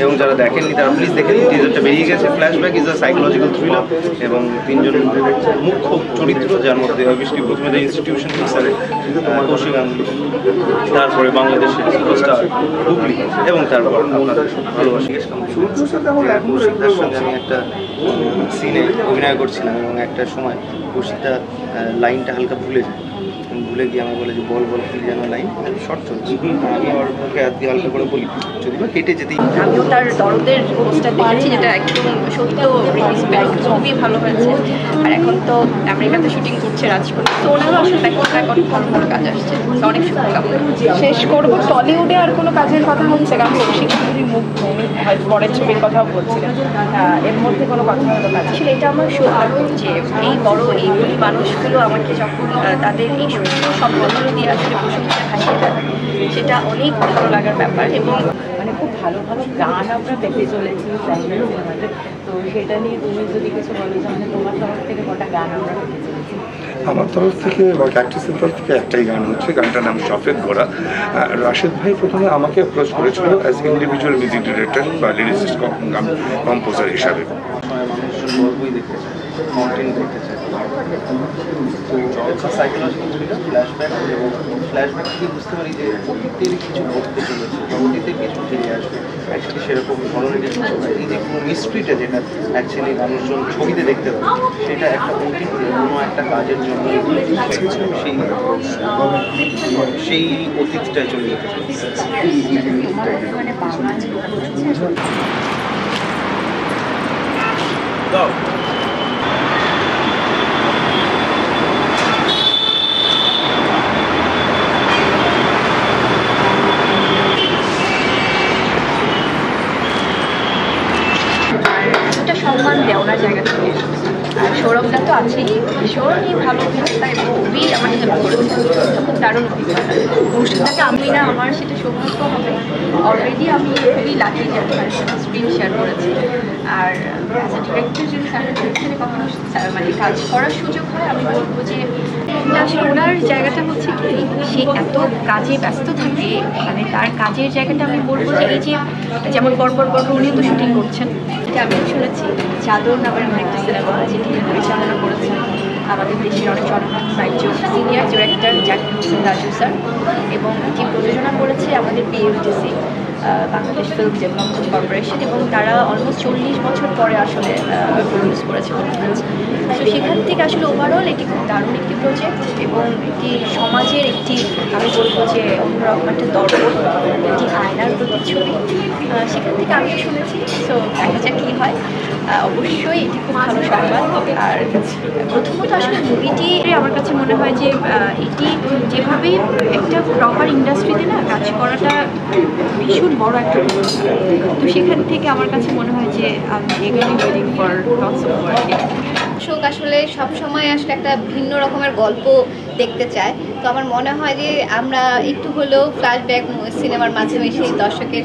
এবং যারা দেখেননি তারা প্লিজ দেখে নিন। টিজারটা বেরিয়ে গেছে। Flashback is a psychological thriller এবং তিনজন মুখ্য চরিত্র, যার মধ্যে অবভিয়াসলি প্রথমে দ্য ইনস্টিটিউশন টিচারে কৌশিক গাঙ্গুলি, তারপরে বাংলাদেশের সুপারস্টার হুগলি এবং তারপর আপনাদের ভালোবাসি কৌশিকদার সঙ্গে আমি একটা সিনে অভিনয় করছিলাম এবং একটা সময় কৌশিকদা লাইনটা হালকা ভুলে যায়। ভুলে গিয়ে আমার বলে যে বল বল কি যেন লাইন শর্ট চলছে, আমি ওর মুখে আজকে হালকা করে বলি, যদি বা কেটে যেতেই। আমিও তার দরদের পোস্টার দেখেছি, যেটা একদম সত্যিও রেসপেক্ট, খুবই ভালো হয়েছে। আর এখন তো আমেরিকাতে শুটিং করছে রাজকোট, তো ওনারও আসলে ব্যাক অনেক ভালো ভালো কাজ আসছে। অনেক শুভকামনা। শেষ করবো, টলিউডে আর কোনো কাজের কথা হচ্ছে? কারণ কৌশিক মুখ পরের ছবির কথাও বলছিলেন, এর মধ্যে কোনো কথা হলো কাজ? আসলে এটা আমার সৌভাগ্য যে এই বড় এই মানুষগুলো আমাকে যখন তাদের এই সুন্দর সম্পর্কগুলো দিয়ে আসলে প্রশংসা ভাসিয়ে দেয়, সেটা অনেক ভালো লাগার ব্যাপার। এবং মানে খুব ভালো ভালো গান আমরা পেতে চলেছি সিনেমাতে, তো সেটা নিয়ে তুমি যদি কিছু বলো, মানে তোমার তরফ থেকে কটা গান আমরা পেতে চলেছি? আমার তরফ থেকে বা ক্যাকটাসের তরফ থেকে একটাই গান হচ্ছে, গানটার নাম সফেদ ঘোড়া। রাশেদ ভাই প্রথমে আমাকে অ্যাপ্রোচ করেছিল অ্যাজ ইন্ডিভিজুয়াল মিউজিক ডিরেক্টর বা লিরিসিস্ট কম্পোজার হিসাবে। গল্পই দেখতে চাই, কন্টেন্ট দেখতে চাই। তো সাইকোলজিক্যাল থ্রিলার, ফ্ল্যাশব্যাক এবং ফ্ল্যাশব্যাক থেকে বুঝতে পারি যে অতীতের কিছু ঘটতে চলেছে বা অতীতের কিছু ফিরে আসবে। অ্যাকচুয়ালি সেরকম ধরনের কিছু এই যে পুরো মিস্ট্রিটা যেটা অ্যাকচুয়ালি মানুষজন ছবিতে দেখতে পাবে, সেটা একটা অতীত কোনো একটা কাজের জন্য সেই অতীতটায় চলে যেতে চাই। সম্মান দেওয়ার জায়গা থেকে। আর সৌরভটা তো আছেই, ভীষণই ভালো অভিনেতা এবং খুবই আমার হেল্প করেছে, খুব দারুণ অভিজ্ঞতা। অনুষ্ঠানটাকে আমি না আমার সেটা সৌভাগ্য হবে। অলরেডি আমি খুবই লাকি যে আমি স্ক্রিন শেয়ার করেছি। আর অ্যাজ এ ডিরেক্টর যদি স্যারের সাথে কখনো মানে কাজ করার সুযোগ হয়, আমি বলবো যে আসলে ওনার জায়গাটা হচ্ছে কি, সে এত কাজে ব্যস্ত থাকে, মানে তার কাজের জায়গাটা আমি বলবো যে এই যে যেমন পরপর উনিও তো শুটিং করছেন, এটা আমিও শুনেছি। চাদর নামের একটা সিনেমা যেটি পরিচালনা করেছেন আমাদের দেশের অনেক জনপ্রিয় senior director Zakir Hossain Raju sir, এবং এটি প্রযোজনা করেছে আমাদের BFDC, Bangladesh film development corporation, এবং তারা অলমোস্ট 40 বছর পরে আসলে প্রডিউস করেছে। তো সেখান থেকে আসলে ওভারঅল এটি খুব দারুণ একটি প্রজেক্ট এবং এটি সমাজের একটি, আমি বলবো যে অন্যরকম একটা দর্পণ, একটি আয়নার প্রতিচ্ছবি। সেখান থেকে আমিও শুনেছি, তো দেখা যাক কী হয়। অবশ্যই এটি খুব ভালো সংবাদ। আর প্রথমত আসলে মুভিটি আমার কাছে মনে হয় যে এটি যেভাবে একটা প্রপার ইন্ডাস্ট্রিতে না কাজ করাটা ভীষণ বড় একটা ব্যবস্থা। তো সেখান থেকে আমার কাছে মনে হয় যে আমি এগুলি waiting for lots of work. দর্শক আসলে সবসময় আসলে একটা ভিন্ন রকমের গল্প দেখতে চায়। তো আমার মনে হয় যে আমরা একটু হলেও ফ্ল্যাশব্যাক সিনেমার মাধ্যমে সেই দর্শকের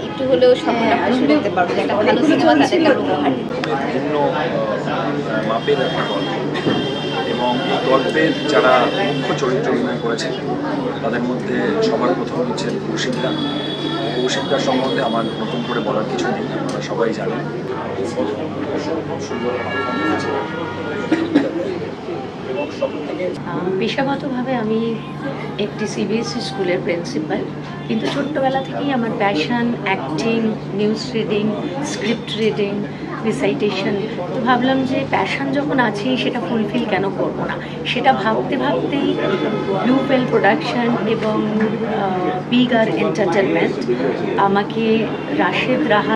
একটু হলেও স্বপ্নটা পুষে দেখতে পারবো, যে একটা ভালো সিনেমা তাদেরকে উপহার ভিন্ন মাপের একটা গল্প। এবং এই গল্পের যারা মুখ্য চরিত্র অভিনয় করেছেন তাদের মধ্যে সবার প্রথম হচ্ছেন কৌশিকদা। কৌশিকদার সম্বন্ধে আমার নতুন করে বলার কিছু নেই, আপনারা সবাই জানেন। পেশাগতভাবে আমি একটি সিবিএসই স্কুলের প্রিন্সিপাল, কিন্তু ছোট্টবেলা থেকেই আমার passion acting, news reading, script reading, recitation. তো ভাবলাম যে প্যাশন যখন আছেই সেটা ফুলফিল কেন করবো না। সেটা ভাবতে ভাবতেই ব্লু পেল প্রোডাকশন এবং বিগ আর এন্টারটেনমেন্ট আমাকে রাশেদ রাহা